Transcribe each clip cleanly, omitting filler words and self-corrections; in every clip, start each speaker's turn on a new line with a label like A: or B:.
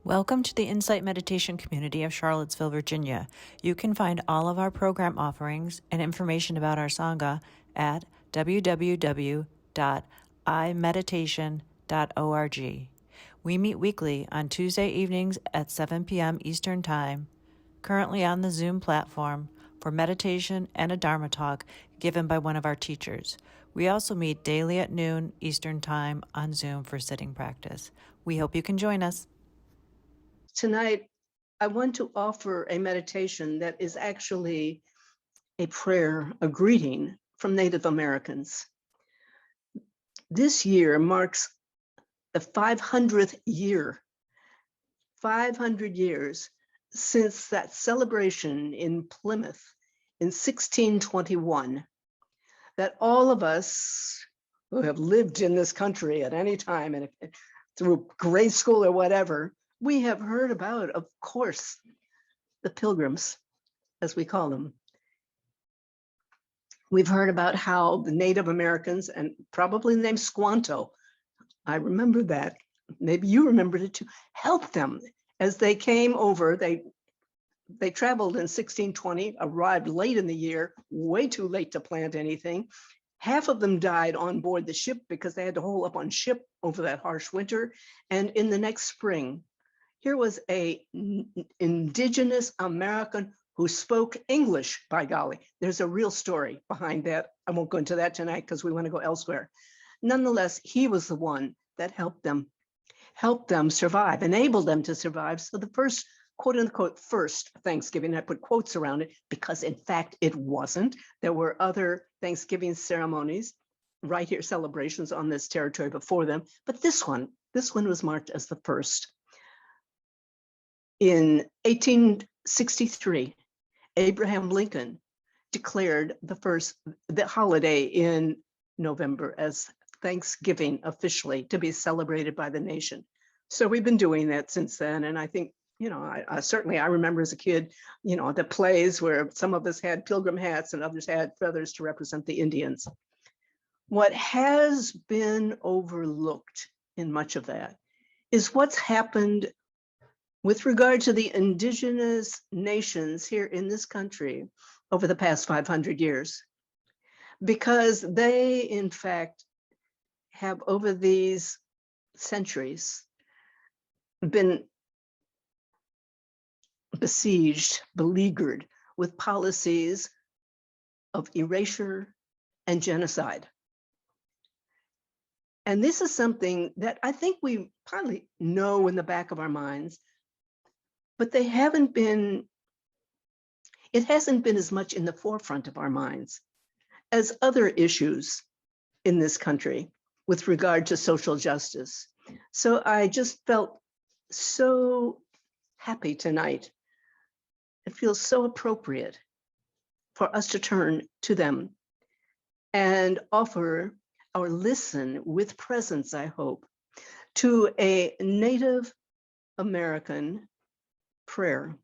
A: Welcome to the Insight Meditation community of Charlottesville, Virginia. You can find all of our program offerings and information about our Sangha at www.imeditation.org. We meet weekly on Tuesday evenings at 7 p.m. Eastern Time, currently on the Zoom platform for meditation and a Dharma talk given by one of our teachers. We also meet daily at noon Eastern Time on Zoom for sitting practice. We hope you can join us.
B: Tonight, I want to offer a meditation that is actually a prayer, a greeting from Native Americans. This year marks the 500th year, 500 years since that celebration in Plymouth in 1621, that all of us who have lived in this country at any time and through grade school or whatever, we have heard about, of course, the Pilgrims, as we call them. We've heard about how the Native Americans, and probably the name Squanto, I remember that, maybe you remembered it too, helped them as they came over. They traveled in 1620, arrived late in the year, way too late to plant anything. Half of them died on board the ship because they had to hole up on ship over that harsh winter. And in the next spring, here was an indigenous American who spoke English, by golly. There's a real story behind that. I won't go into that tonight because we want to go elsewhere. Nonetheless, he was the one that helped them survive, enabled them to survive. So the first, quote unquote, first Thanksgiving, I put quotes around it because in fact it wasn't. There were other Thanksgiving ceremonies, right here, celebrations on this territory before them. But this one was marked as the first. In 1863, Abraham Lincoln declared the holiday in November as Thanksgiving officially to be celebrated by the nation. So we've been doing that since then. And I think, I certainly remember as a kid, the plays where some of us had pilgrim hats and others had feathers to represent the Indians. What has been overlooked in much of that is what's happened with regard to the indigenous nations here in this country over the past 500 years, because they, in fact, have over these centuries been besieged, beleaguered with policies of erasure and genocide. And this is something that I think we probably know in the back of our minds, but it hasn't been as much in the forefront of our minds as other issues in this country with regard to social justice. So I just felt so happy tonight. It feels so appropriate for us to turn to them and offer or listen with presence, I hope, to a Native American prayer.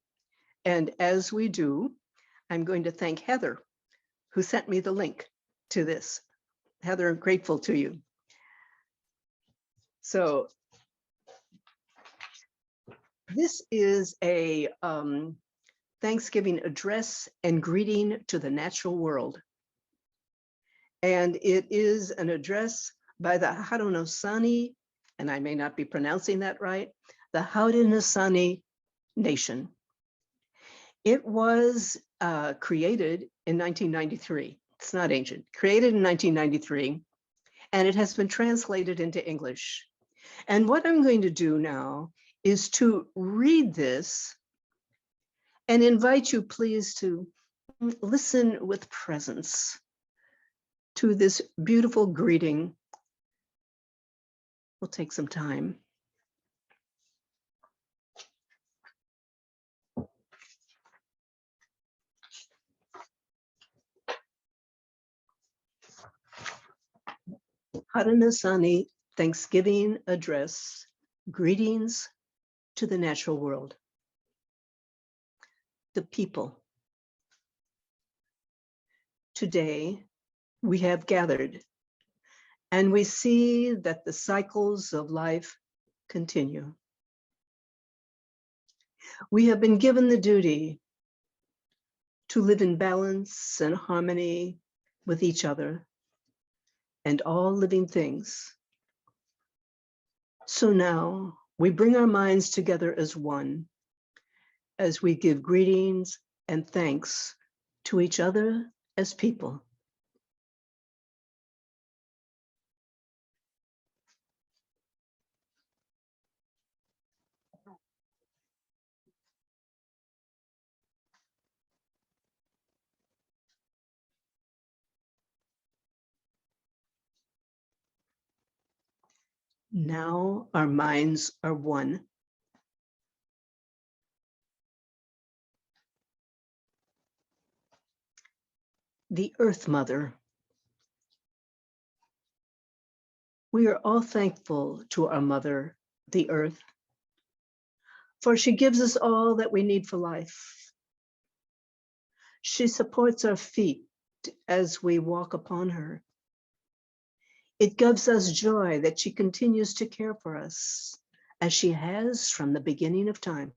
B: And as we do, I'm going to thank Heather, who sent me the link to this. Heather, I'm grateful to you. So this is a Thanksgiving address and greeting to the natural world. And it is an address by the Haudenosaunee, and I may not be pronouncing that right, the Haudenosaunee Nation. It was created in 1993. It's not ancient. Created in 1993, and it has been translated into English. And what I'm going to do now is to read this and invite you, please, to listen with presence to this beautiful greeting. We'll take some time. Haudenosaunee Thanksgiving Address, Greetings to the Natural World. The people. Today, we have gathered, and we see that the cycles of life continue. We have been given the duty to live in balance and harmony with each other and all living things. So now we bring our minds together as one, as we give greetings and thanks to each other as people. Now our minds are one. The Earth Mother. We are all thankful to our mother, the Earth, for she gives us all that we need for life. She supports our feet as we walk upon her. It gives us joy that she continues to care for us, as she has from the beginning of time.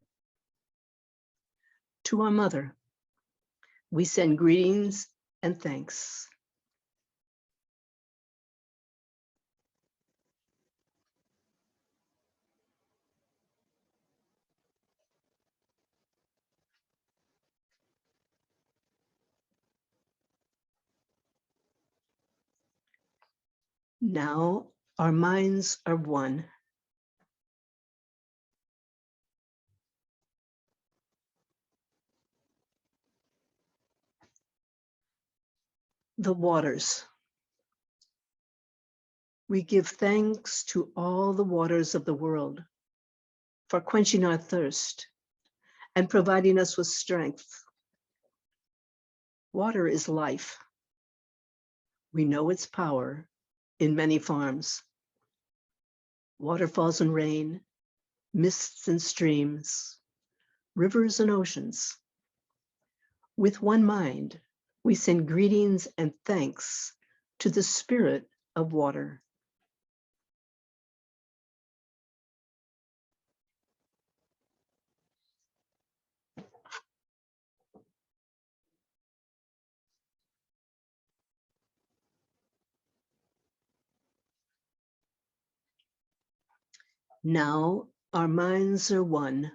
B: To our mother, we send greetings and thanks. Now our minds are one. The waters. We give thanks to all the waters of the world for quenching our thirst and providing us with strength. Water is life. We know its power in many forms. Waterfalls and rain, mists and streams, rivers and oceans. With one mind, we send greetings and thanks to the spirit of water. Now our minds are one.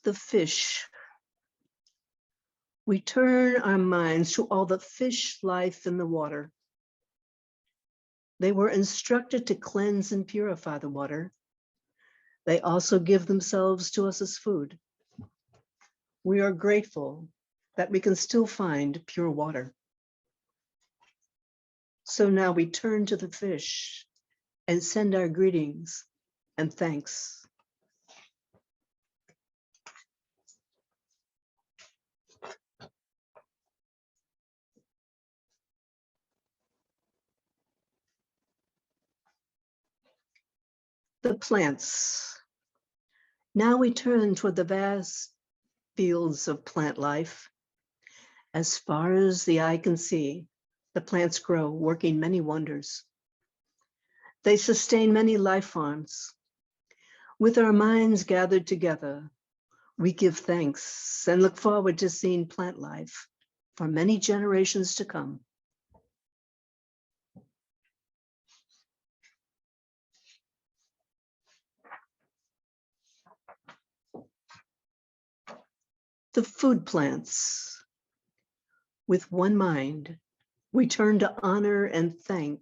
B: The fish. We turn our minds to all the fish life in the water. They were instructed to cleanse and purify the water. They also give themselves to us as food. We are grateful that we can still find pure water. So now we turn to the fish and send our greetings and thanks. The plants. Now we turn toward the vast fields of plant life. As far as the eye can see, the plants grow, working many wonders. They sustain many life forms. With our minds gathered together, we give thanks and look forward to seeing plant life for many generations to come. The food plants. With one mind, we turn to honor and thank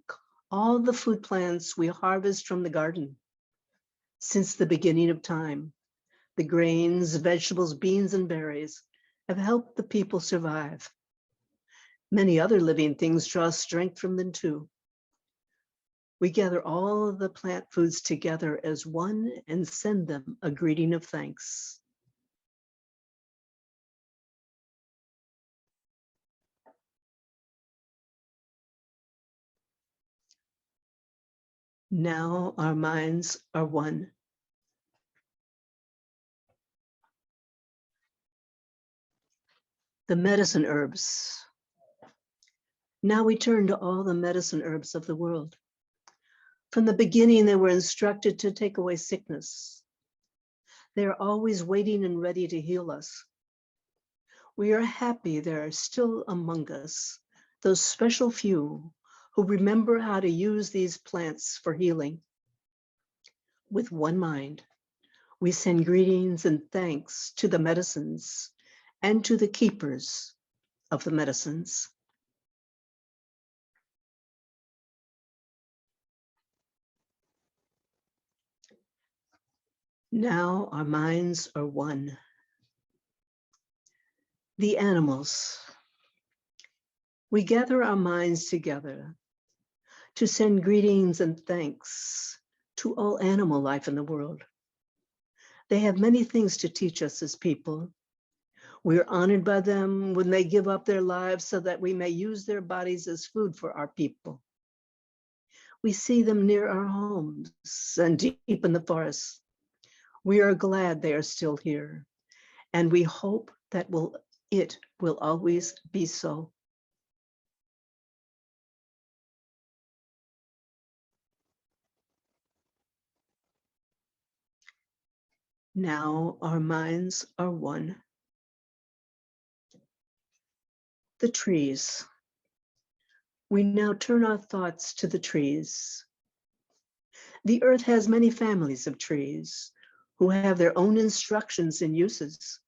B: all the food plants we harvest from the garden. Since the beginning of time, the grains, vegetables, beans, and berries have helped the people survive. Many other living things draw strength from them too. We gather all of the plant foods together as one and send them a greeting of thanks. Now our minds are one. The medicine herbs. Now we turn to all the medicine herbs of the world. From the beginning, they were instructed to take away sickness. They are always waiting and ready to heal us. We are happy there are still among us those special few who remember how to use these plants for healing. With one mind, we send greetings and thanks to the medicines and to the keepers of the medicines. Now our minds are one. The animals. We gather our minds together to send greetings and thanks to all animal life in the world. They have many things to teach us as people. We are honored by them when they give up their lives so that we may use their bodies as food for our people. We see them near our homes and deep in the forests. We are glad they are still here, and we hope that it will always be so. Now our minds are one. The trees. We now turn our thoughts to the trees. The earth has many families of trees who have their own instructions and uses.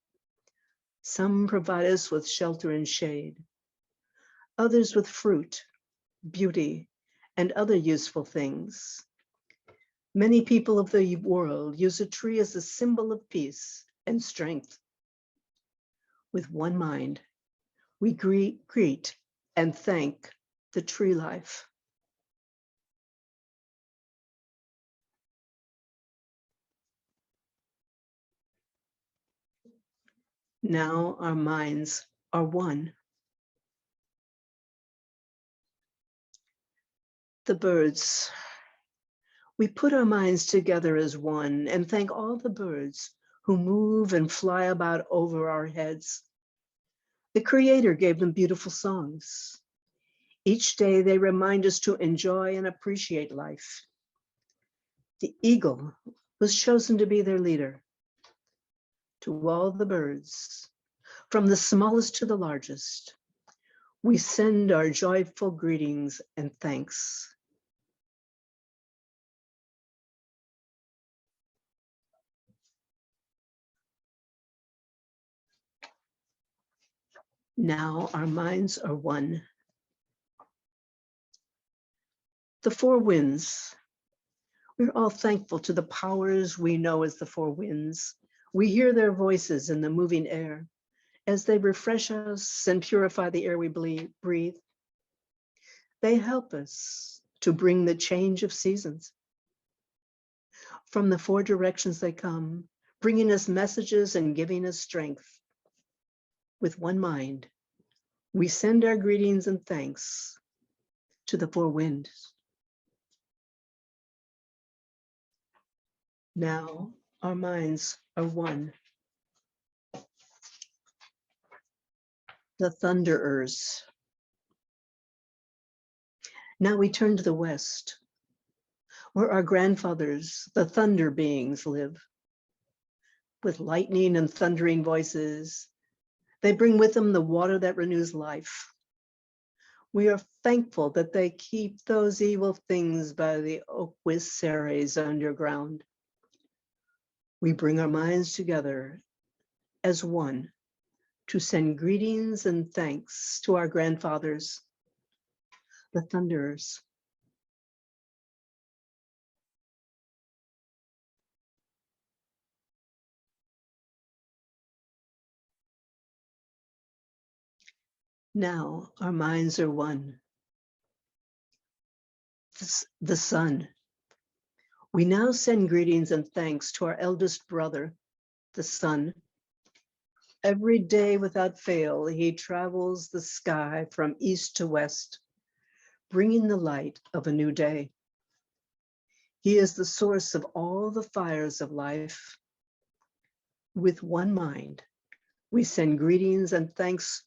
B: Some provide us with shelter and shade, others with fruit, beauty, and other useful things. Many people of the world use a tree as a symbol of peace and strength. With one mind, we greet and thank the tree life. Now our minds are one. The birds. We put our minds together as one and thank all the birds who move and fly about over our heads. The Creator gave them beautiful songs. Each day they remind us to enjoy and appreciate life. The eagle was chosen to be their leader. To all the birds, from the smallest to the largest, we send our joyful greetings and thanks. Now our minds are one. The four winds. We're all thankful to the powers we know as the four winds. We hear their voices in the moving air as they refresh us and purify the air we breathe. They help us to bring the change of seasons. From the four directions they come, bringing us messages and giving us strength. With one mind, we send our greetings and thanks to the four winds. Now our minds are one. The thunderers. Now we turn to the west, where our grandfathers, the thunder beings, live. With lightning and thundering voices, they bring with them the water that renews life. We are thankful that they keep those evil things by the Okwiseres underground. We bring our minds together as one to send greetings and thanks to our grandfathers, the thunderers. Now our minds are one. The sun. We now send greetings and thanks to our eldest brother, the sun. Every day without fail, he travels the sky from east to west, bringing the light of a new day. He is the source of all the fires of life. With one mind, we send greetings and thanks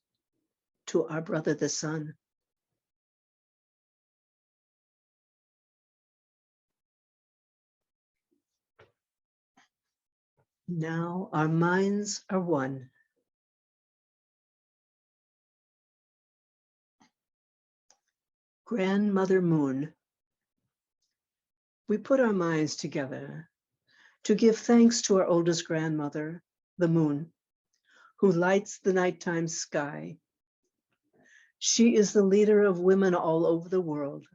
B: to our brother, the sun. Now our minds are one. Grandmother Moon. We put our minds together to give thanks to our oldest grandmother, the moon, who lights the nighttime sky. She is the leader of women all over the world,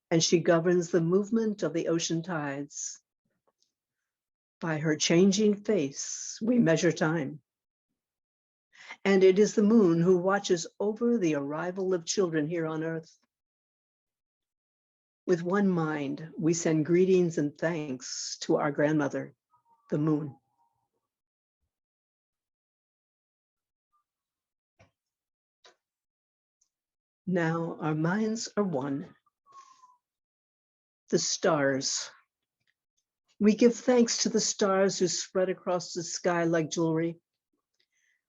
B: and she governs the movement of the ocean tides. By her changing face, we measure time. And it is the moon who watches over the arrival of children here on Earth. With one mind, we send greetings and thanks to our grandmother, the moon. Now our minds are one. The stars. We give thanks to the stars who spread across the sky like jewelry.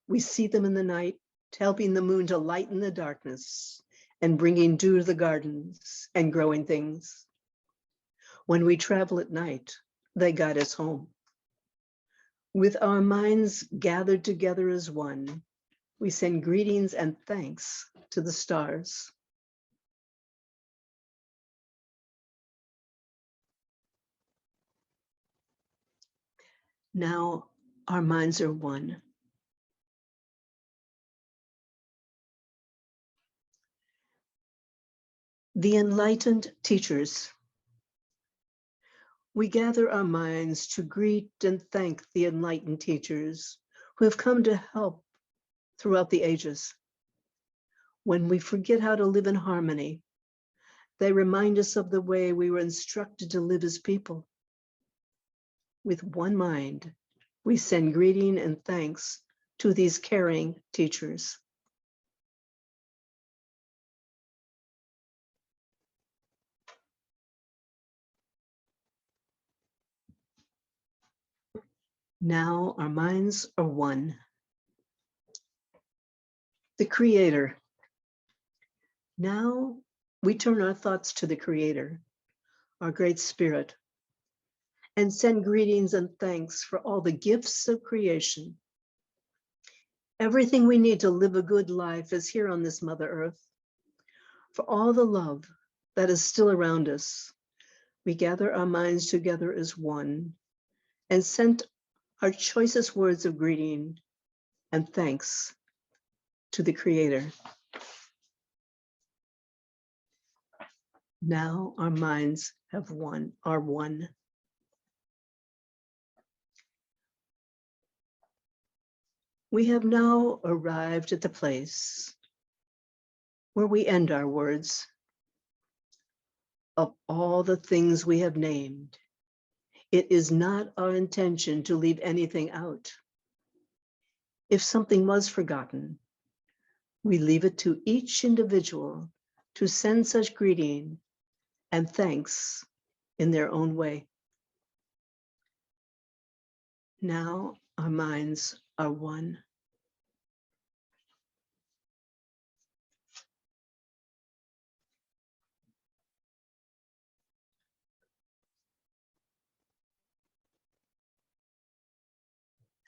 B: We see them in the night, helping the moon to lighten the darkness and bringing dew to the gardens and growing things. When we travel at night, they guide us home. With our minds gathered together as one, we send greetings and thanks to the stars. Now our minds are one. The Enlightened Teachers. We gather our minds to greet and thank the enlightened teachers who have come to help throughout the ages. When we forget how to live in harmony, they remind us of the way we were instructed to live as people. With one mind, we send greeting and thanks to these caring teachers. Now our minds are one. The Creator. Now we turn our thoughts to the Creator, our Great Spirit, and send greetings and thanks for all the gifts of creation. Everything we need to live a good life is here on this Mother Earth. For all the love that is still around us, we gather our minds together as one and send our choicest words of greeting and thanks to the Creator. Now our minds are one. We have now arrived at the place where we end our words. Of all the things we have named, it is not our intention to leave anything out. If something was forgotten, we leave it to each individual to send such greeting and thanks in their own way. Now our minds are one.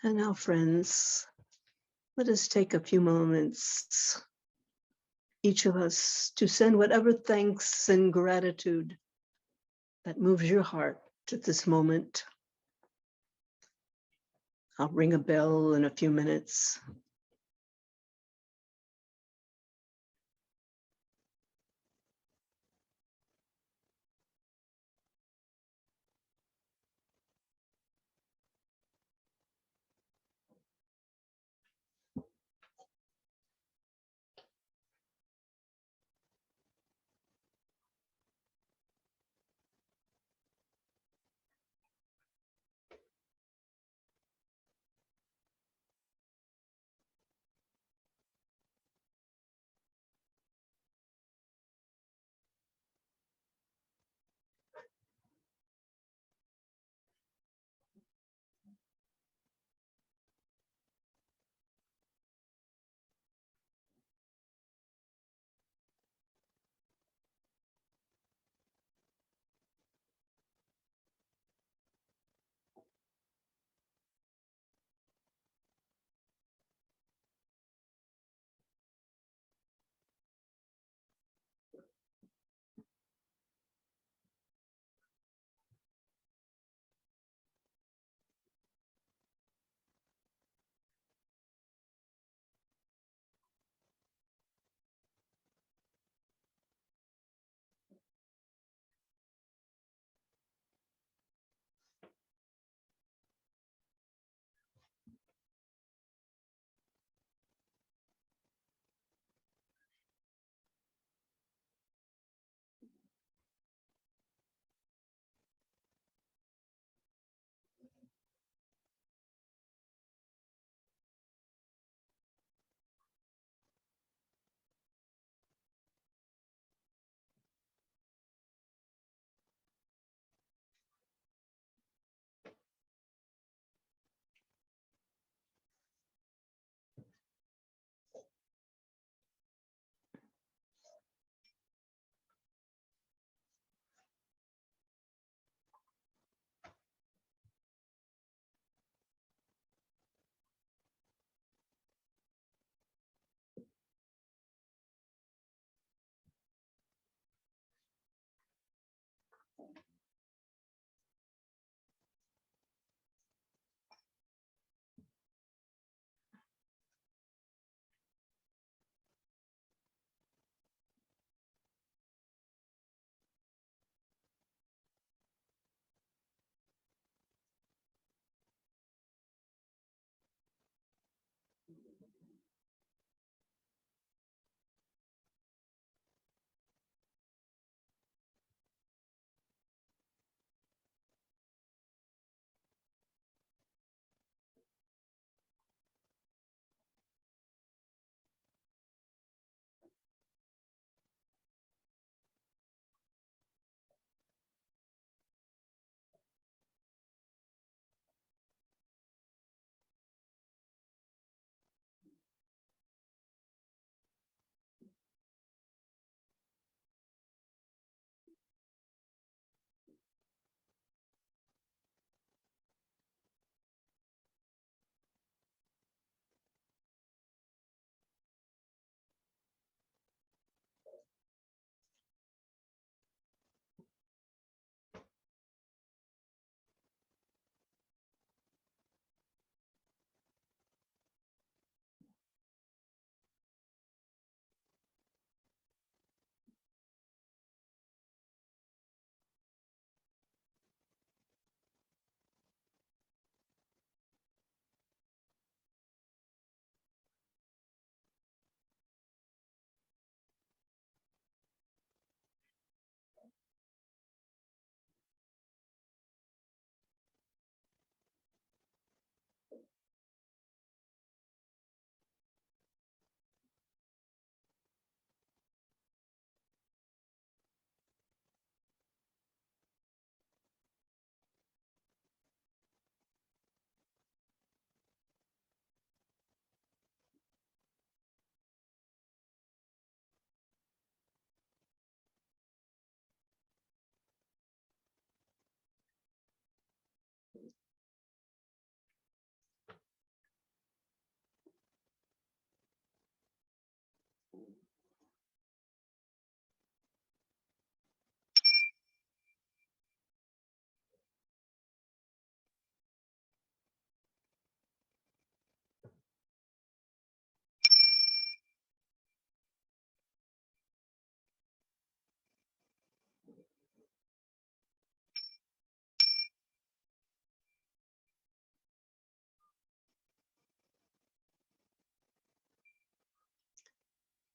B: And now, friends, let us take a few moments, each of us, to send whatever thanks and gratitude that moves your heart at this moment. I'll ring a bell in a few minutes.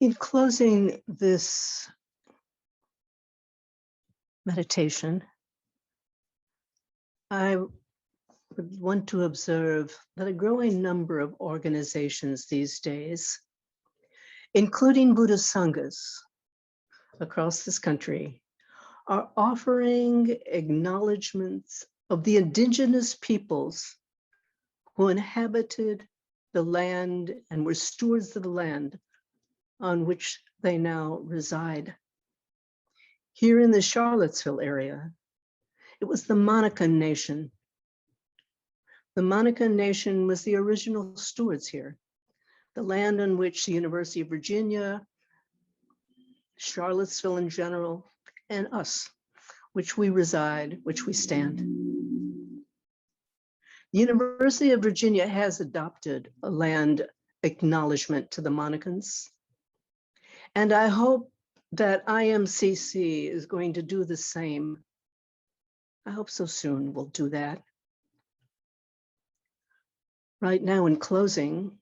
B: In closing this meditation, I would want to observe that a growing number of organizations these days, including Buddhist Sanghas across this country, are offering acknowledgements of the indigenous peoples who inhabited the land and were stewards of the land on which they now reside. Here in the Charlottesville area, it was the Monacan Nation. The Monacan Nation was the original stewards here, the land on which the University of Virginia, Charlottesville in general, and us, which we reside, which we stand. The University of Virginia has adopted a land acknowledgement to the Monacans, and I hope that IMCC is going to do the same. I hope so soon we'll do that. Right now, in closing,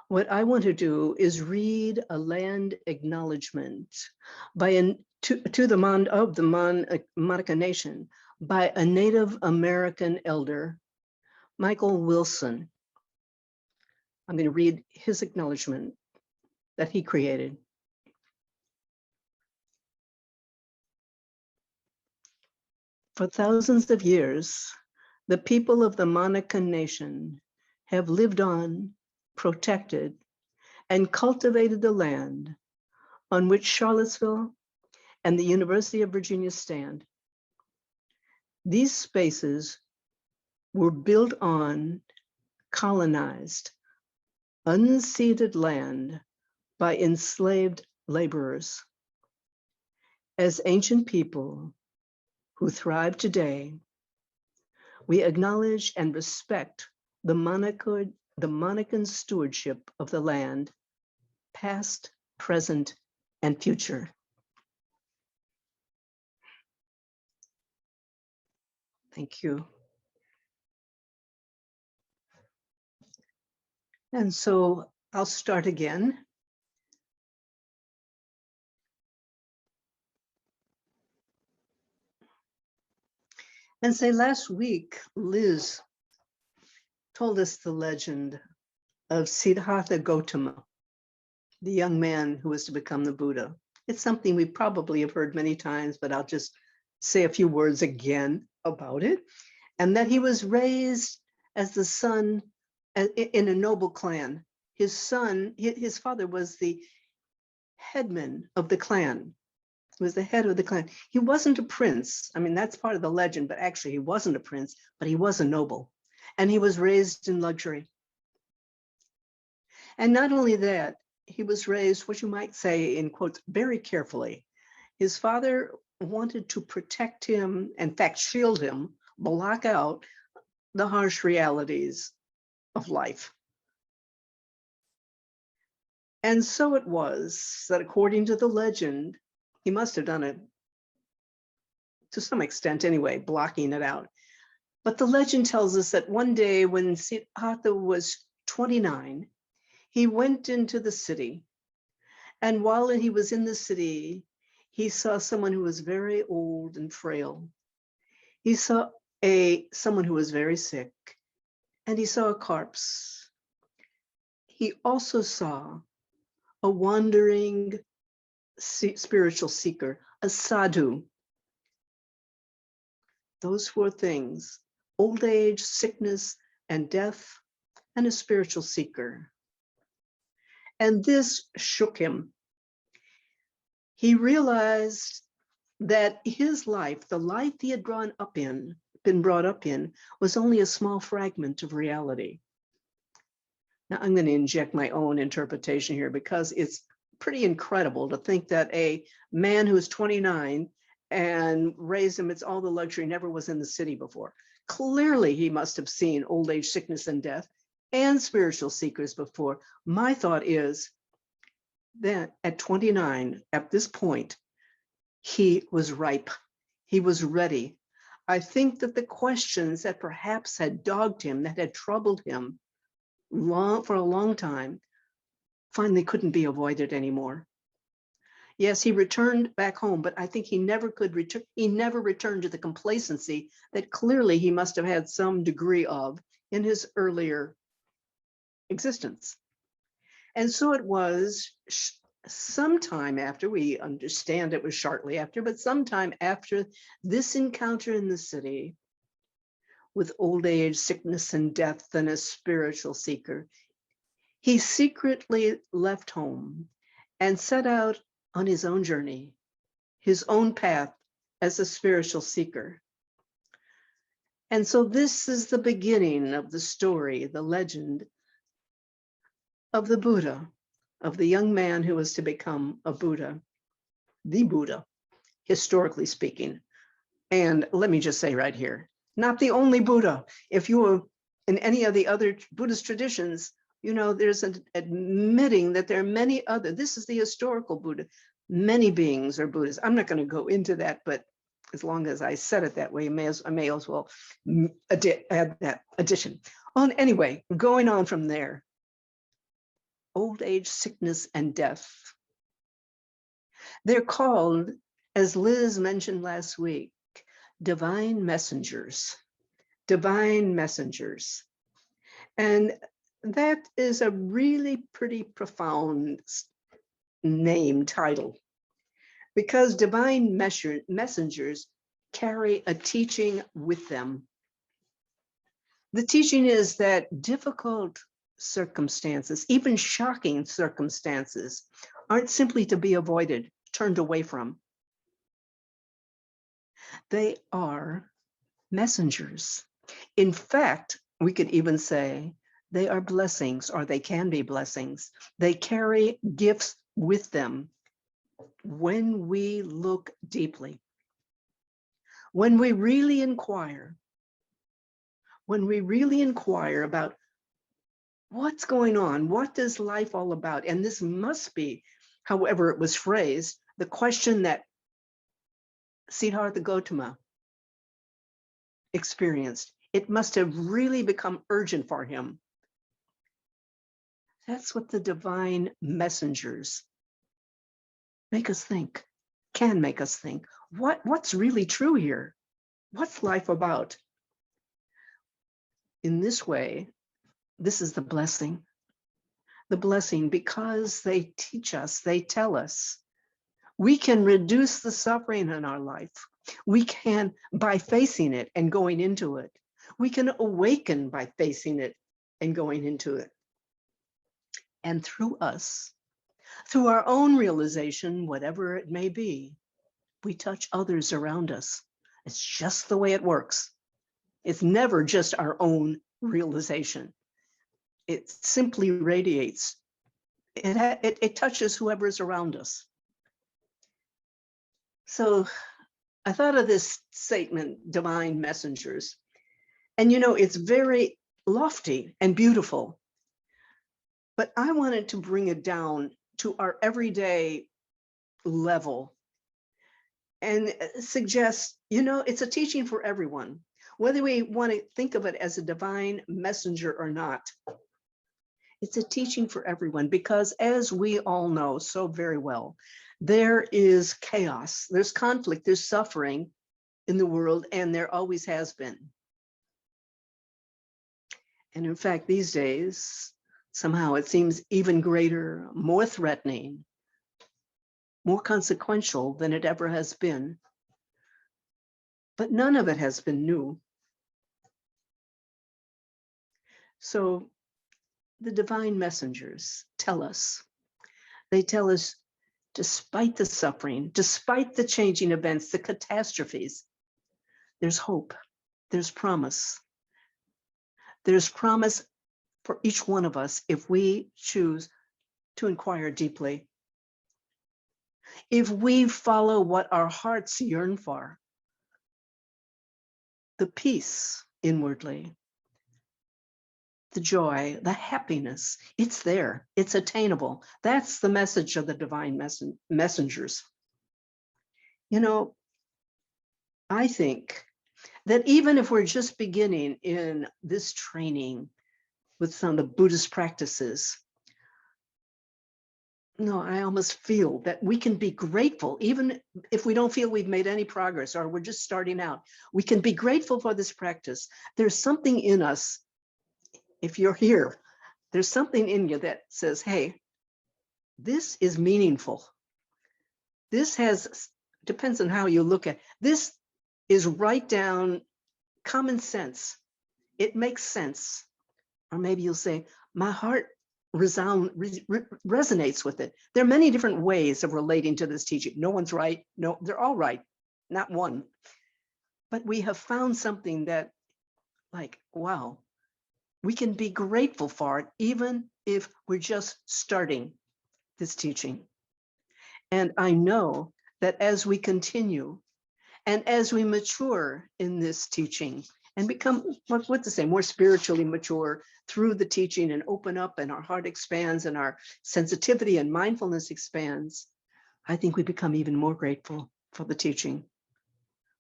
B: what I want to do is read a land acknowledgement by to the Monacan Nation by a Native American elder, Michael Wilson. I'm going to read his acknowledgement that he created. For thousands of years, the people of the Monacan Nation have lived on, protected, and cultivated the land on which Charlottesville and the University of Virginia stand. These spaces were built on, colonized, unceded land by enslaved laborers. As ancient people who thrive today, we acknowledge and respect the Monacan stewardship of the land, past, present, and future. Thank you. And so I'll start again. And say, last week, Liz told us the legend of Siddhartha Gotama, the young man who was to become the Buddha. It's something we probably have heard many times, but I'll just say a few words again about it. And that he was raised as the son in a noble clan. His father was the headman of the clan. He was the head of the clan. He wasn't a prince. I mean, that's part of the legend, but actually he wasn't a prince, but he was a noble. And he was raised in luxury. And not only that, he was raised, what you might say in quotes, very carefully. His father wanted to protect him, in fact, shield him, block out the harsh realities of life. And so it was that according to the legend, he must have done it to some extent anyway, blocking it out. But the legend tells us that one day when Siddhartha was 29, he went into the city. And while he was in the city, he saw someone who was very old and frail. He saw someone who was very sick, and he saw a corpse. He also saw a wandering spiritual seeker, a sadhu. Those four things: old age, sickness, and death, and a spiritual seeker. And this shook him. He realized that his life, the life he had been brought up in, was only a small fragment of reality. Now, I'm going to inject my own interpretation here because it's pretty incredible to think that a man who's 29 and raised amidst all the luxury, never was in the city before. Clearly, he must have seen old age, sickness, and death and spiritual seekers before. My thought is that at 29, at this point, he was ripe. He was ready. I think that the questions that perhaps had dogged him, that had troubled him for a long time, finally couldn't be avoided anymore. Yes, he returned back home, but I think he never could return. He never returned to the complacency that clearly he must have had some degree of in his earlier existence. And so it was sometime after, we understand it was shortly after, but sometime after this encounter in the city with old age, sickness, and death, and a spiritual seeker, he secretly left home and set out on his own journey, his own path as a spiritual seeker. And so this is the beginning of the story, the legend of the Buddha, of the young man who was to become a Buddha, the Buddha, historically speaking. And let me just say right here, not the only Buddha. If you were in any of the other Buddhist traditions, you know, there's an admitting that there are many other, this is the historical Buddha. Many beings are Buddhas. I'm not going to go into that, but as long as I said it that way, I may as well add that addition. Anyway, going on from there, old age, sickness, and death. They're called, as Liz mentioned last week, divine messengers, divine messengers. And that is a really pretty profound name title, because divine messengers carry a teaching with them. The teaching is that difficult circumstances, even shocking circumstances, aren't simply to be avoided, turned away from. They are messengers. In fact, we could even say they are blessings, or they can be blessings. They carry gifts with them when we look deeply, when we really inquire about what's going on, what is life all about? And this must be, however it was phrased, the question that Siddhartha Gotama experienced. It must have really become urgent for him. That's what the divine messengers make us think, can make us think. What's really true here? What's life about? In this way, this is the blessing. The blessing, because they teach us, they tell us, we can reduce the suffering in our life. We can, by facing it and going into it. We can awaken by facing it and going into it. And through us, through our own realization, whatever it may be, we touch others around us. It's just the way it works. It's never just our own realization. It simply radiates. It touches whoever's around us. So I thought of this statement, divine messengers. And you know, it's very lofty and beautiful. But I wanted to bring it down to our everyday level and suggest, you know, it's a teaching for everyone, whether we want to think of it as a divine messenger or not. It's a teaching for everyone, because as we all know so very well, there is chaos, there's conflict, there's suffering in the world, and there always has been. And in fact, these days, somehow it seems even greater, more threatening, more consequential than it ever has been. But none of it has been new. So the divine messengers tell us, they tell us, despite the suffering, despite the changing events, the catastrophes, there's hope, there's promise. There's promise for each one of us if we choose to inquire deeply. If we follow what our hearts yearn for, the peace inwardly, the joy, the happiness, it's there, it's attainable. That's the message of the divine messengers. You know, I think that even if we're just beginning in this training with some of the Buddhist practices, no, I almost feel that we can be grateful, even if we don't feel we've made any progress or we're just starting out. We can be grateful for this practice. There's something in us, if you're here, there's something in you that says, hey, this is meaningful. This depends on how you look at it. This is right down common sense. It makes sense. Or maybe you'll say, my heart resonates with it. There are many different ways of relating to this teaching. No one's right. No, they're all right. Not one. But we have found something that, like, wow, we can be grateful for it, even if we're just starting this teaching. And I know that as we continue and as we mature in this teaching and become, what to say, more spiritually mature through the teaching and open up and our heart expands and our sensitivity and mindfulness expands, I think we become even more grateful for the teaching,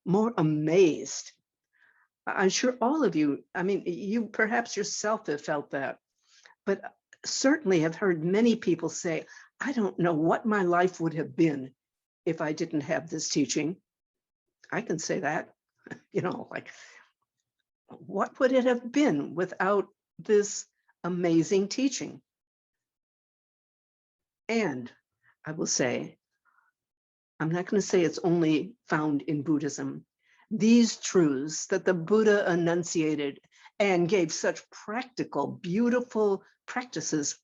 B: more amazed. I'm sure all of you, I mean, you perhaps yourself have felt that, but certainly have heard many people say, I don't know what my life would have been if I didn't have this teaching. I can say that, like, what would it have been without this amazing teaching? And I will say, I'm not going to say it's only found in Buddhism. These truths that the Buddha enunciated and gave such practical, beautiful practices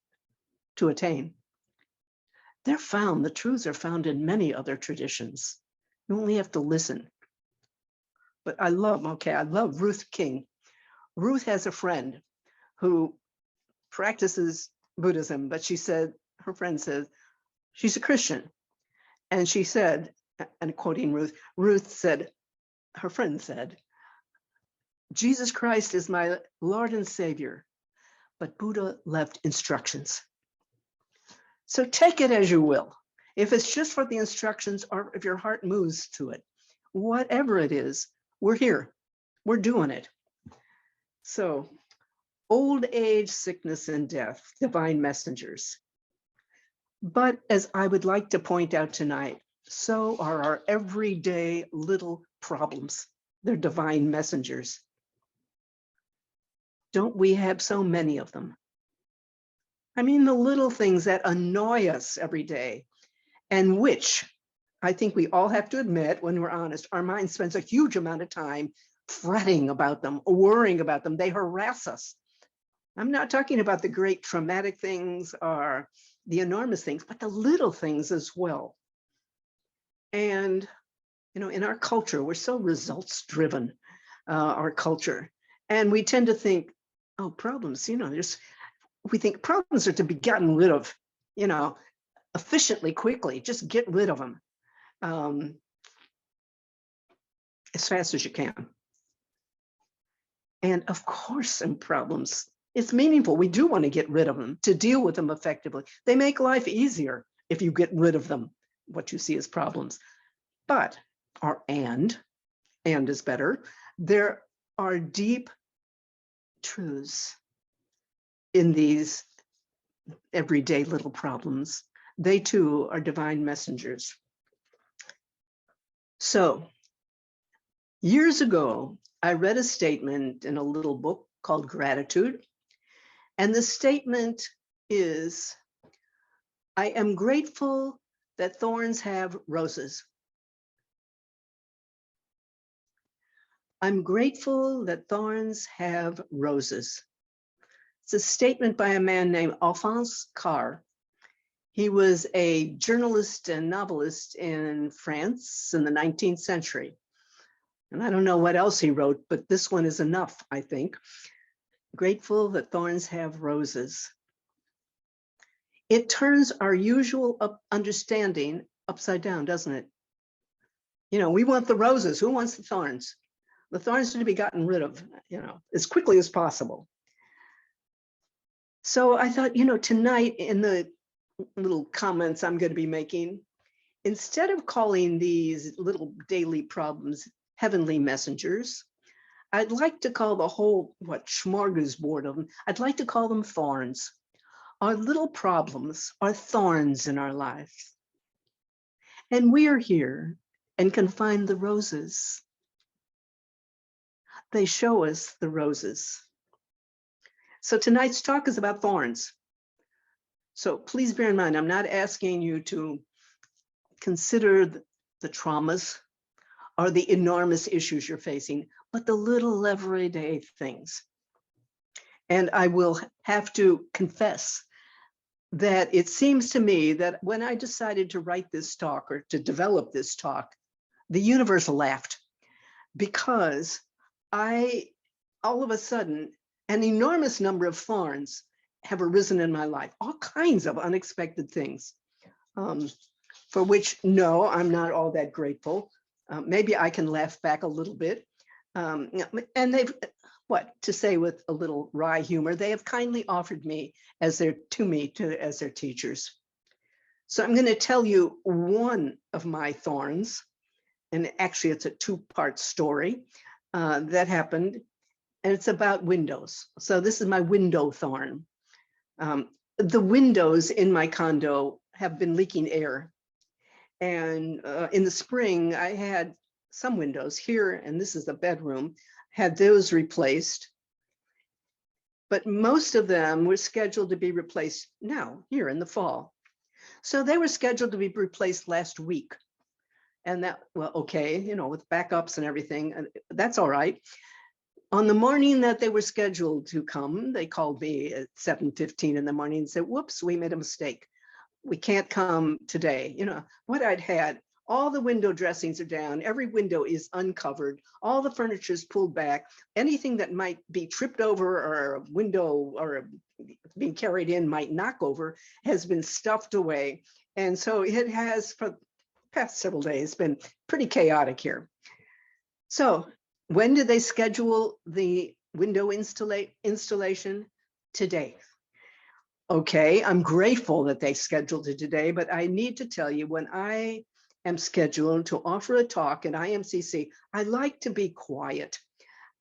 B: to attain, the truths are found in many other traditions. You only have to listen. But I love Ruth King. Ruth has a friend who practices Buddhism, but her friend says, she's a Christian. And she said, and quoting Ruth said, her friend said, Jesus Christ is my Lord and Savior, but Buddha left instructions. So take it as you will. If it's just for the instructions or if your heart moves to it, whatever it is, we're here, we're doing it. So old age, sickness, and death, divine messengers. But as I would like to point out tonight, so are our everyday little problems. They're divine messengers. Don't we have so many of them? I mean, the little things that annoy us every day, and which I think we all have to admit, when we're honest, our mind spends a huge amount of time fretting about them, worrying about them. They harass us. I'm not talking about the great traumatic things or the enormous things, but the little things as well. And, in our culture, we're so results driven, our culture. And we tend to think, oh, problems, we think problems are to be gotten rid of, efficiently, quickly, just get rid of them as fast as you can. And of course, some problems, it's meaningful. We do want to get rid of them to deal with them effectively. They make life easier if you get rid of them, what you see as problems. But, and is better, there are deep truths in these everyday little problems. They too are divine messengers. So, years ago, I read a statement in a little book called Gratitude. And the statement is, I am grateful that thorns have roses. I'm grateful that thorns have roses. It's a statement by a man named Alphonse Karr. He was a journalist and novelist in France in the 19th century. And I don't know what else he wrote, but this one is enough, I think. Grateful that thorns have roses. It turns our usual understanding upside down, doesn't it? We want the roses. Who wants the thorns? The thorns are to be gotten rid of, as quickly as possible. So I thought, tonight in the little comments I'm going to be making, instead of calling these little daily problems heavenly messengers, I'd like to call the whole, smorgasbord of them, I'd like to call them thorns. Our little problems are thorns in our lives. And we are here and can find the roses. They show us the roses. So tonight's talk is about thorns. So please bear in mind, I'm not asking you to consider the traumas or the enormous issues you're facing, but the little everyday things. And I will have to confess that it seems to me that when I decided to write this talk or to develop this talk, the universe laughed, because all of a sudden, an enormous number of thorns have arisen in my life, all kinds of unexpected things, for which, no, I'm not all that grateful. Maybe I can laugh back a little bit. And they've, to say with a little wry humor, they have kindly offered me as their teachers. So I'm going to tell you one of my thorns, and actually it's a two-part story that happened, and it's about windows. So this is my window thorn. The windows in my condo have been leaking air. And in the spring, I had some windows here, and this is the bedroom, had those replaced. But most of them were scheduled to be replaced now, here in the fall. So they were scheduled to be replaced last week. And that, well, okay, you know, with backups and everything, that's all right. On the morning that they were scheduled to come, they called me at 7:15 in the morning and said, whoops, we made a mistake. We can't come today. You know, what I'd had, all the window dressings are down, every window is uncovered, all the furniture is pulled back, anything that might be tripped over or a window or being carried in might knock over has been stuffed away. And so it has, for the past several days, been pretty chaotic here. So when did they schedule the window installation? Today. Okay, I'm grateful that they scheduled it today, but I need to tell you, when I am scheduled to offer a talk at IMCC, I like to be quiet.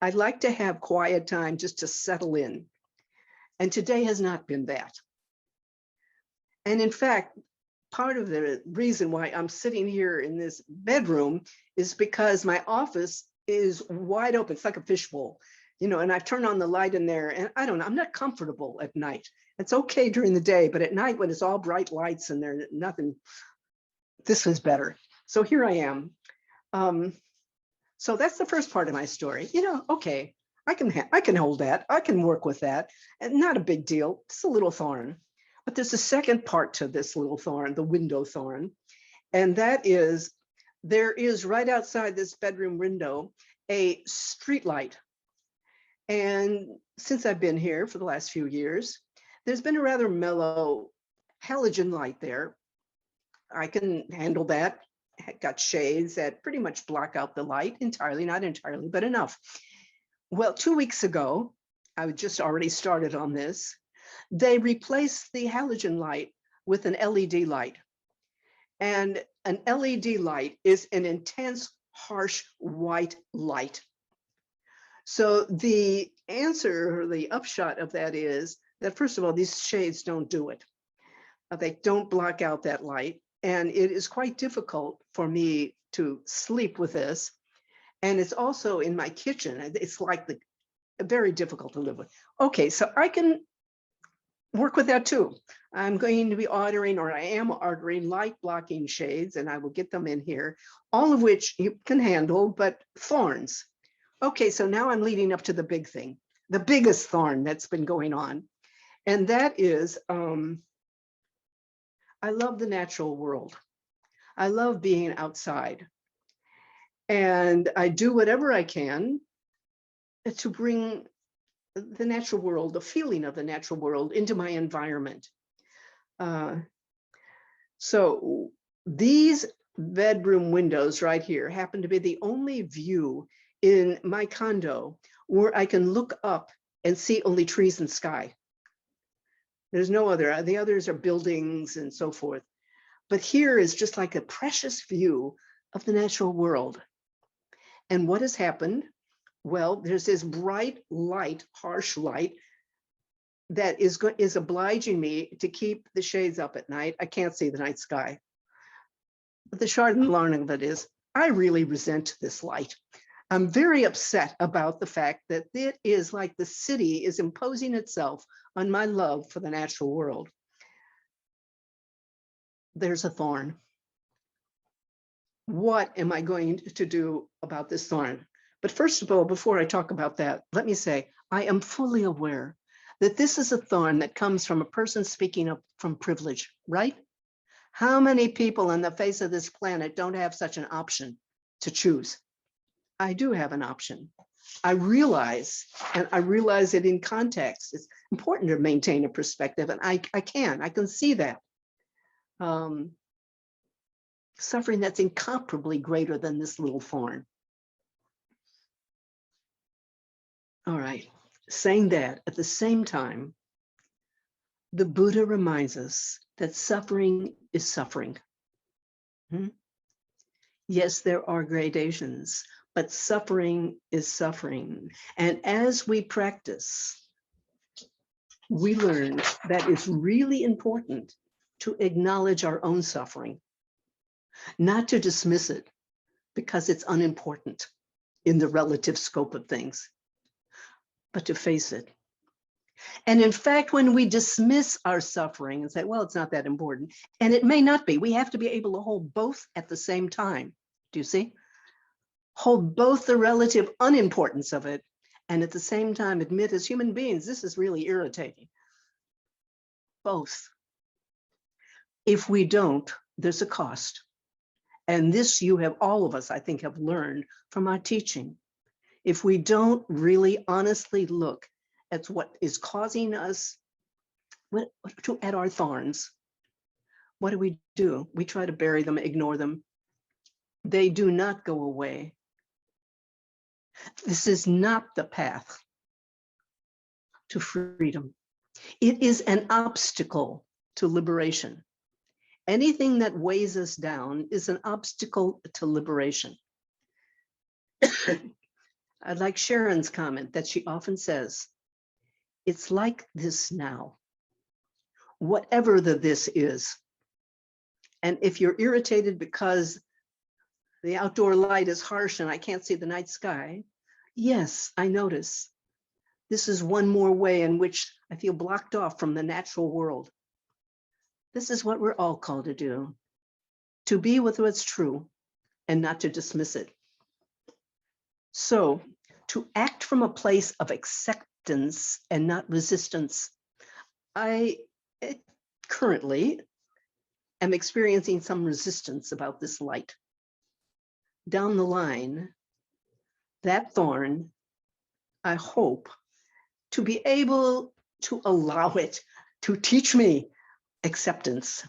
B: I like to have quiet time just to settle in. And today has not been that. And in fact, part of the reason why I'm sitting here in this bedroom is because my office is wide open. It's like a fishbowl, you know, and I turn on the light in there, and I don't know, I'm not comfortable at night. It's okay during the day, but at night when it's all bright lights and there's nothing, this is better. So here I am. So that's the first part of my story. You know, okay, I can hold that. I can work with that, and not a big deal. It's a little thorn. But there's a second part to this little thorn, the window thorn, and that is, there is right outside this bedroom window a street light. And since I've been here for the last few years, there's been a rather mellow halogen light there. I can handle that. Got shades that pretty much block out the light entirely, not entirely, but enough. Well, 2 weeks ago, I just already started on this. They replaced the halogen light with an LED light. And an LED light is an intense, harsh white light. So the answer, or the upshot of that, is that, first of all, these shades don't do it. They don't block out that light. And it is quite difficult for me to sleep with this. And it's also in my kitchen. It's like very difficult to live with. Okay, so I can work with that too. I'm going to be ordering, or I am ordering, light blocking shades, and I will get them in here, all of which you can handle, but thorns. Okay, so now I'm leading up to the big thing, the biggest thorn that's been going on. And that is, I love the natural world. I love being outside. And I do whatever I can to bring the natural world, the feeling of the natural world, into my environment. So these bedroom windows right here happen to be the only view in my condo where I can look up and see only trees and sky. There's no other, the others are buildings and so forth. But here is just like a precious view of the natural world. And what has happened? Well, there's this bright light, harsh light, that is obliging me to keep the shades up at night. I can't see the night sky. But the short and long of it is, I really resent this light. I'm very upset about the fact that it is like the city is imposing itself on my love for the natural world. There's a thorn. What am I going to do about this thorn? But first of all, before I talk about that, let me say, I am fully aware that this is a thorn that comes from a person speaking up from privilege, right? How many people on the face of this planet don't have such an option to choose? I do have an option. I realize, and I realize it in context. It's important to maintain a perspective, and I can see that. Suffering that's incomparably greater than this little thorn. All right, saying that, at the same time, the Buddha reminds us that suffering is suffering. Yes, there are gradations, but suffering is suffering. And as we practice, we learn that it's really important to acknowledge our own suffering, not to dismiss it because it's unimportant in the relative scope of things, but to face it. And in fact, when we dismiss our suffering and say, well, it's not that important, and it may not be, we have to be able to hold both at the same time. Do you see? Hold both the relative unimportance of it, and at the same time admit as human beings, this is really irritating. Both. If we don't, there's a cost. And this you have, all of us, I think, have learned from our teaching. If we don't really honestly look at what is causing us at our thorns, what do? We try to bury them, ignore them. They do not go away. This is not the path to freedom. It is an obstacle to liberation. Anything that weighs us down is an obstacle to liberation. I like Sharon's comment that she often says, it's like this now, whatever the this is. And if you're irritated because the outdoor light is harsh and I can't see the night sky, yes, I notice. This is one more way in which I feel blocked off from the natural world. This is what we're all called to do, to be with what's true and not to dismiss it. So to act from a place of acceptance and not resistance. I currently am experiencing some resistance about this light. Down the line, that thorn, I hope to be able to allow it to teach me acceptance.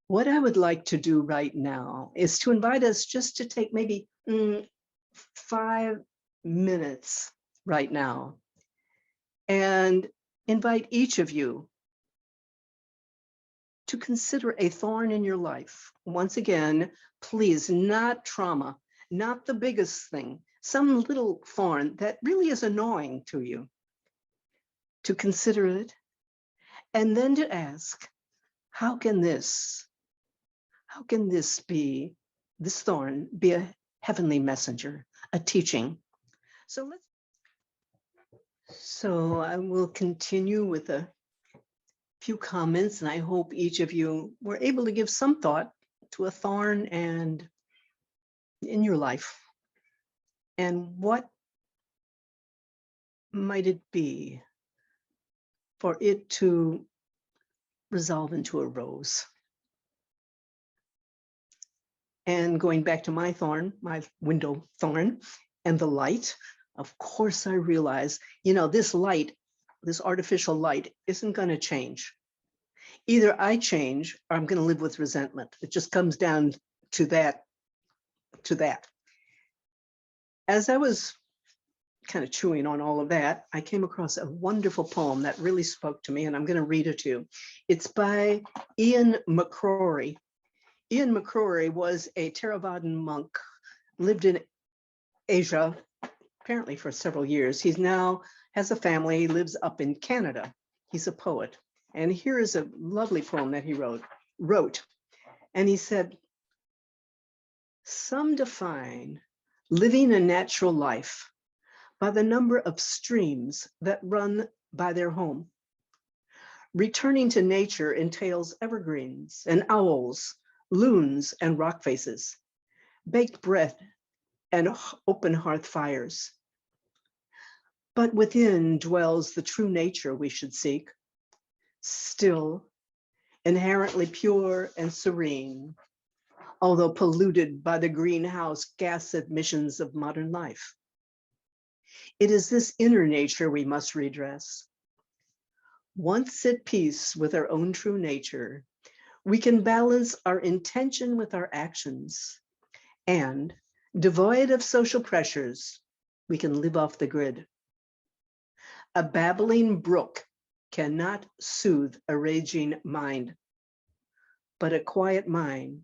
B: What I would like to do right now is to invite us just to take maybe 5 minutes right now and invite each of you to consider a thorn in your life. Once again, please, not trauma, not the biggest thing, some little thorn that really is annoying to you. To consider it, and then to ask, how can this thorn be a heavenly messenger, a teaching? So I will continue with a few comments, and I hope each of you were able to give some thought to a thorn and in your life. And what might it be for it to resolve into a rose? And going back to my thorn, my window thorn, and the light, of course I realize, this light, this artificial light isn't going to change. Either I change or I'm going to live with resentment. It just comes down to that. As I was kind of chewing on all of that, I came across a wonderful poem that really spoke to me, and I'm going to read it to you. It's by Ian McCrory. Ian McCrory was a Theravadan monk, lived in Asia, apparently for several years. He's now has a family. He lives up in Canada. He's a poet. And here is a lovely poem that he wrote. And he said, some define living a natural life by the number of streams that run by their home. Returning to nature entails evergreens and owls, loons and rock faces, baked bread and open hearth fires. But within dwells the true nature we should seek, still, inherently pure and serene, although polluted by the greenhouse gas emissions of modern life. It is this inner nature we must redress. Once at peace with our own true nature, we can balance our intention with our actions, and devoid of social pressures, we can live off the grid. A babbling brook cannot soothe a raging mind, but a quiet mind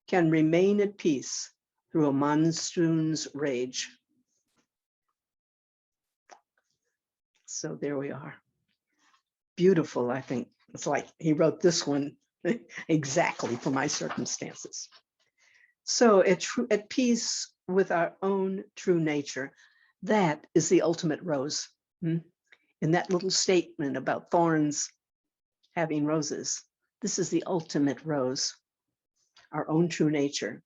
B: can remain at peace through a monsoon's rage. So there we are. Beautiful, I think. It's like he wrote this one exactly for my circumstances. So at peace with our own true nature, that is the ultimate rose. In that little statement about thorns having roses, this is the ultimate rose, our own true nature.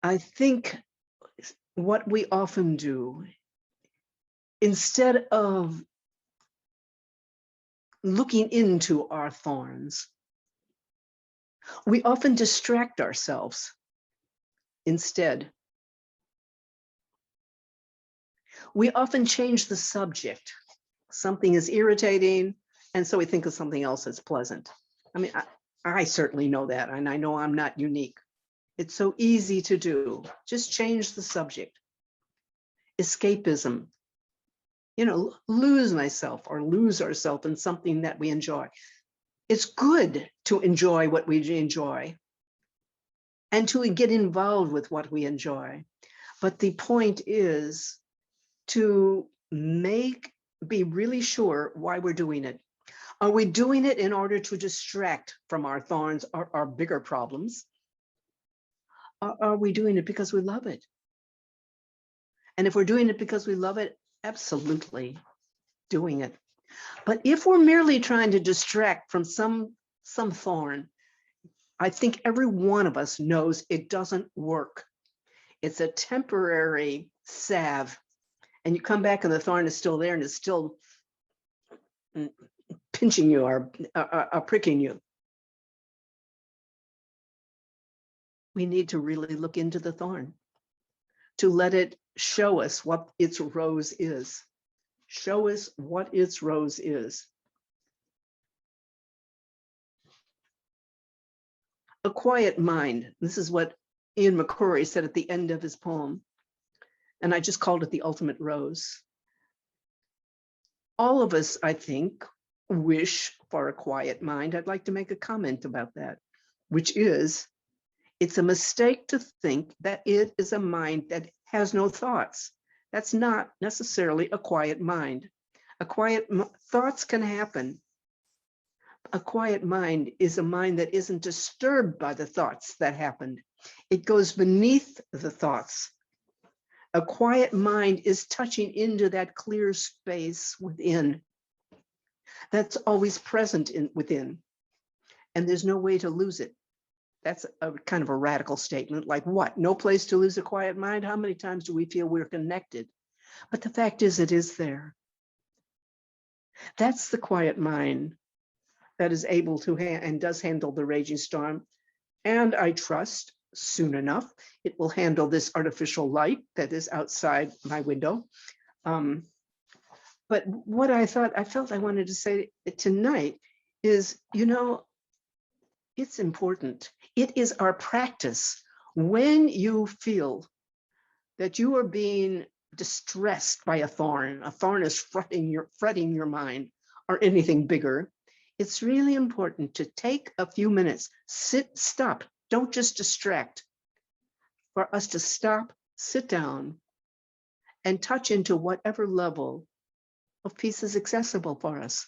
B: I think what we often do, instead of looking into our thorns, we often distract ourselves instead. We often change the subject. Something is irritating, and so we think of something else that's pleasant. I mean, I certainly know that, and I know I'm not unique. It's so easy to do. Just change the subject. Escapism. Lose myself or lose ourselves in something that we enjoy. It's good to enjoy what we enjoy and to get involved with what we enjoy. But the point is to be really sure why we're doing it. Are we doing it in order to distract from our thorns or our bigger problems? Or are we doing it because we love it? And if we're doing it because we love it, absolutely doing it. But if we're merely trying to distract from some thorn, I think every one of us knows it doesn't work. It's a temporary salve, and you come back and the thorn is still there and it's still pinching you or pricking you. We need to really look into the thorn, to let it show us what its rose is. Show us what its rose is. A quiet mind. This is what Ian McCrory said at the end of his poem. And I just called it the ultimate rose. All of us, I think, wish for a quiet mind. I'd like to make a comment about that, which is, it's a mistake to think that it is a mind that has no thoughts. That's not necessarily a quiet mind. Thoughts can happen. A quiet mind is a mind that isn't disturbed by the thoughts that happened. It goes beneath the thoughts. A quiet mind is touching into that clear space within. That's always present within. And there's no way to lose it. That's a kind of a radical statement. Like what? No place to lose a quiet mind? How many times do we feel we're connected? But the fact is, it is there. That's the quiet mind that is able to and does handle the raging storm. And I trust soon enough, it will handle this artificial light that is outside my window. But what I felt I wanted to say tonight is, it's important. It is our practice. When you feel that you are being distressed by a thorn is fretting your mind, or anything bigger, it's really important to take a few minutes, stop, don't just distract. For us to stop, sit down, and touch into whatever level of peace is accessible for us.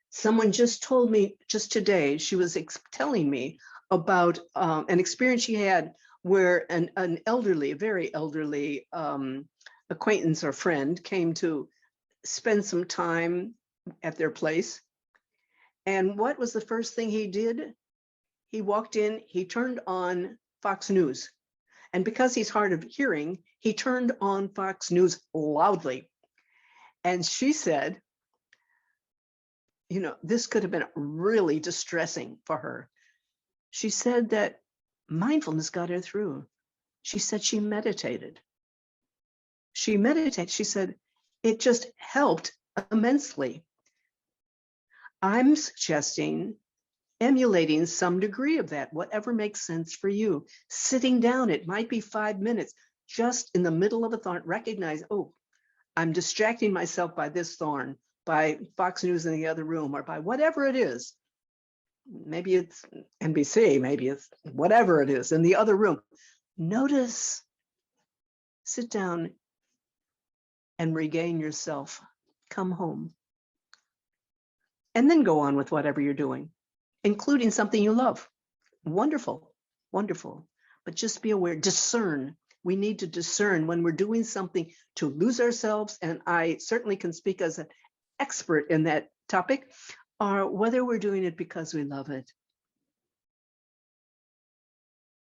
B: Someone just told me just today, she was telling me about an experience she had where an elderly, very elderly acquaintance or friend came to spend some time at their place. And what was the first thing he did? He walked in, he turned on Fox News. And because he's hard of hearing, he turned on Fox News loudly. And she said, you know, this could have been really distressing for her. She said that mindfulness got her through. She said she meditated. She meditated. She said it just helped immensely. I'm suggesting emulating some degree of that, whatever makes sense for you. Sitting down, it might be 5 minutes, just in the middle of a thought, recognize, oh, I'm distracting myself by this thorn, by Fox News in the other room, or by whatever it is. Maybe it's NBC, maybe it's whatever it is in the other room. Notice, sit down and regain yourself. Come home. And then go on with whatever you're doing, including something you love. Wonderful, wonderful. But just be aware, discern. We need to discern when we're doing something to lose ourselves, and I certainly can speak as an expert in that topic, or whether we're doing it because we love it.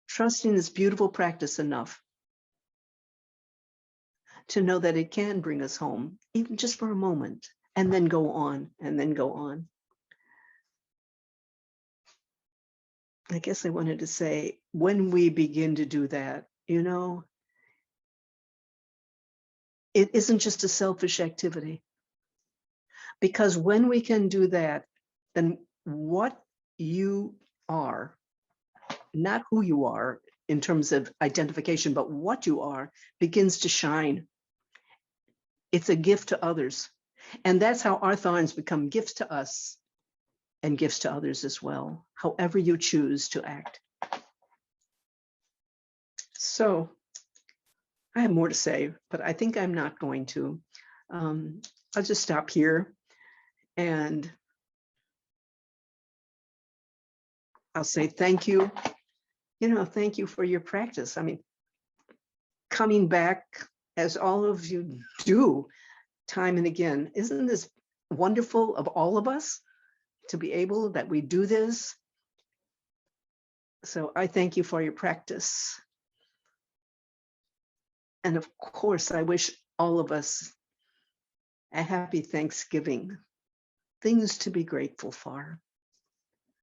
B: Trusting this beautiful practice enough to know that it can bring us home, even just for a moment, and then go on, and then go on. I guess I wanted to say, when we begin to do that, you know, it isn't just a selfish activity. Because when we can do that, then what you are, not who you are in terms of identification, but what you are, begins to shine. It's a gift to others. And that's how our thorns become gifts to us and gifts to others as well, however you choose to act. So I have more to say, but I think I'm not going to. I'll just stop here and I'll say thank you. You know, thank you for your practice. I mean, coming back as all of you do time and again, isn't this wonderful of all of us to be able that we do this? So I thank you for your practice. And of course, I wish all of us a happy Thanksgiving, things to be grateful for.